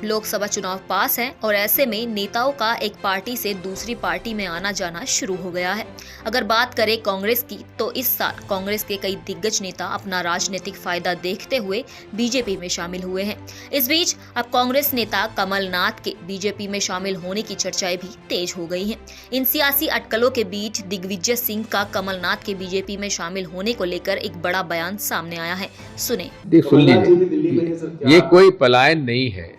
लोकसभा चुनाव पास हैं और ऐसे में नेताओं का एक पार्टी से दूसरी पार्टी में आना जाना शुरू हो गया है। अगर बात करें कांग्रेस की, तो इस साल कांग्रेस के कई दिग्गज नेता अपना राजनीतिक फायदा देखते हुए बीजेपी में शामिल हुए हैं। इस बीच अब कांग्रेस नेता कमलनाथ के बीजेपी में शामिल होने की चर्चाएं भी तेज हो गई हैं। इन सियासी अटकलों के बीच दिग्विजय सिंह का कमलनाथ के बीजेपी में शामिल होने को लेकर एक बड़ा बयान सामने आया है। सुने। सुन लीजिए, ये कोई पलायन नहीं है।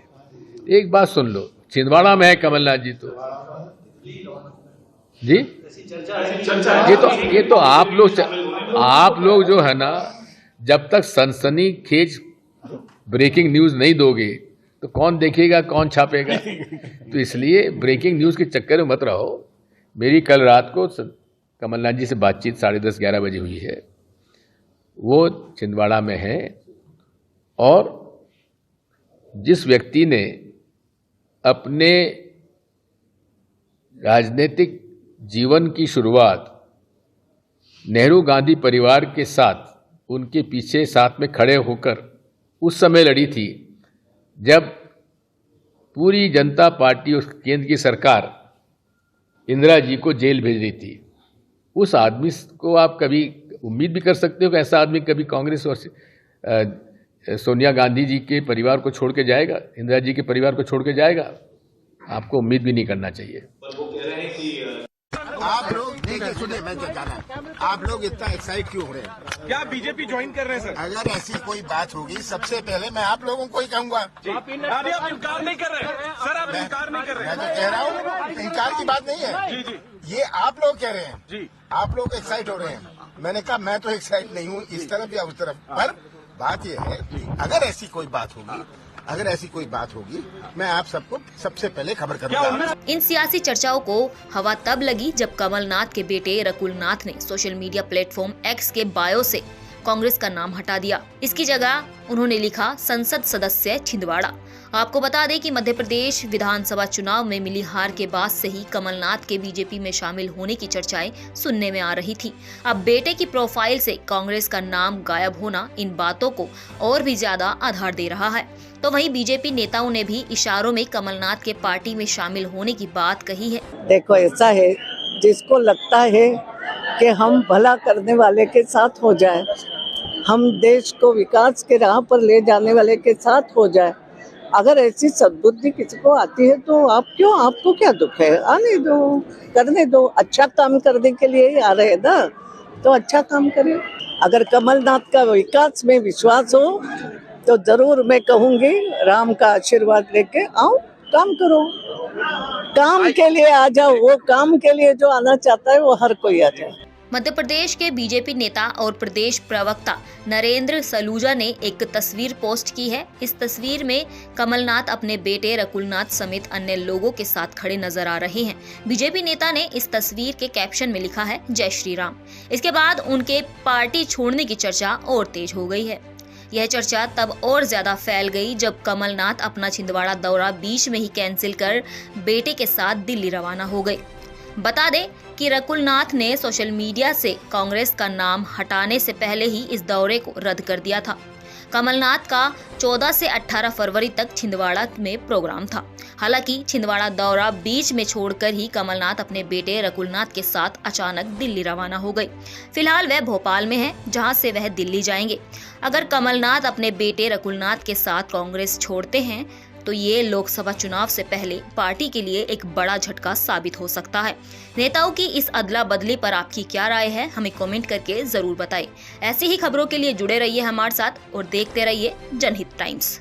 एक बात सुन लो, छिंदवाड़ा में है कमलनाथ जी तो जी, ये तो आप लोग जो है ना, जब तक सनसनीखेज ब्रेकिंग न्यूज नहीं दोगे तो कौन देखेगा, कौन छापेगा। तो इसलिए ब्रेकिंग न्यूज के चक्कर में मत रहो। मेरी कल रात को कमलनाथ जी से बातचीत 10:30-11 बजे हुई है। वो छिंदवाड़ा में है और जिस व्यक्ति ने अपने राजनीतिक जीवन की शुरुआत नेहरू गांधी परिवार के साथ, उनके पीछे साथ में खड़े होकर उस समय लड़ी थी जब पूरी जनता पार्टी और केंद्र की सरकार इंदिरा जी को जेल भेज रही थी। उस आदमी को आप कभी उम्मीद भी कर सकते हो कि ऐसा आदमी कभी कांग्रेस और सोनिया गांधी जी के परिवार को छोड़ के जाएगा, इंदिरा जी के परिवार को छोड़ के जाएगा? आपको उम्मीद भी नहीं करना चाहिए। पर वो कह रहे हैं कि आप लोग देखिए, सुनिए, मैं क्या कह रहा हूँ, आप लोग इतना एक्साइट क्यों हो रहे हैं? क्या बीजेपी ज्वाइन कर रहे हैं सर? अगर ऐसी कोई बात होगी, सबसे पहले मैं आप लोगों को ही कहूंगा। आप इनकार नहीं कर रहे हैं सर, आप इनकार नहीं कर रहे मैं हैं। तो कह रहा हूँ, इनकार की बात नहीं है। जी जी ये आप लोग कह रहे हैं, जी, आप लोग एक्साइट हो रहे हैं। मैंने कहा मैं तो एक्साइट नहीं हूँ इस तरफ या उस तरफ। पर बात यह है कि अगर ऐसी कोई बात होगी, मैं आप सबको सबसे पहले खबर करूंगा। इन सियासी चर्चाओं को हवा तब लगी जब कमलनाथ के बेटे रकुलनाथ ने सोशल मीडिया प्लेटफॉर्म एक्स के बायो से कांग्रेस का नाम हटा दिया। इसकी जगह उन्होंने लिखा संसद सदस्य छिंदवाड़ा। आपको बता दें कि मध्य प्रदेश विधानसभा चुनाव में मिली हार के बाद से ही कमलनाथ के बीजेपी में शामिल होने की चर्चाएं सुनने में आ रही थी। अब बेटे की प्रोफाइल से कांग्रेस का नाम गायब होना इन बातों को और भी ज्यादा आधार दे रहा है। तो वहीं बीजेपी नेताओं ने भी इशारों में कमलनाथ के पार्टी में शामिल होने की बात कही है। देखो, ऐसा है, जिसको लगता है कि हम भला करने वाले के साथ हो जाए, हम देश को विकास के राह पर ले जाने वाले के साथ हो जाए, अगर ऐसी सद्बुद्धि किसी को आती है तो आपको क्या दुख है? आने दो, करने दो। अच्छा काम करने के लिए ही आ रहे हैं ना, तो अच्छा काम करें। अगर कमलनाथ का विकास में विश्वास हो तो जरूर मैं कहूँगी, राम का आशीर्वाद लेके आओ, काम करो, काम के लिए आ जाओ। वो काम के लिए जो आना चाहता है वो हर कोई आ जाए। मध्य प्रदेश के बीजेपी नेता और प्रदेश प्रवक्ता नरेंद्र सलूजा ने एक तस्वीर पोस्ट की है। इस तस्वीर में कमलनाथ अपने बेटे रकुलनाथ समेत अन्य लोगों के साथ खड़े नजर आ रहे हैं। बीजेपी नेता ने इस तस्वीर के कैप्शन में लिखा है जय श्री राम। इसके बाद उनके पार्टी छोड़ने की चर्चा और तेज हो गई है। यह चर्चा तब और ज्यादा फैल गई जब कमलनाथ अपना छिंदवाड़ा दौरा बीच में ही कैंसिल कर बेटे के साथ दिल्ली रवाना हो गए। बता दें कि रकुलनाथ ने सोशल मीडिया से कांग्रेस का नाम हटाने से पहले ही इस दौरे को रद्द कर दिया था। कमलनाथ का 14 से 18 फरवरी तक छिंदवाड़ा में प्रोग्राम था। हालांकि छिंदवाड़ा दौरा बीच में छोड़कर ही कमलनाथ अपने बेटे रकुलनाथ के साथ अचानक दिल्ली रवाना हो गए। फिलहाल वह भोपाल में है, जहां से वह दिल्ली जाएंगे। अगर कमलनाथ अपने बेटे रकुलनाथ के साथ कांग्रेस छोड़ते हैं तो ये लोकसभा चुनाव से पहले पार्टी के लिए एक बड़ा झटका साबित हो सकता है। नेताओं की इस अदला बदली पर आपकी क्या राय है, हमें कमेंट करके जरूर बताएं। ऐसी ही खबरों के लिए जुड़े रहिए हमारे साथ और देखते रहिए जनहित टाइम्स।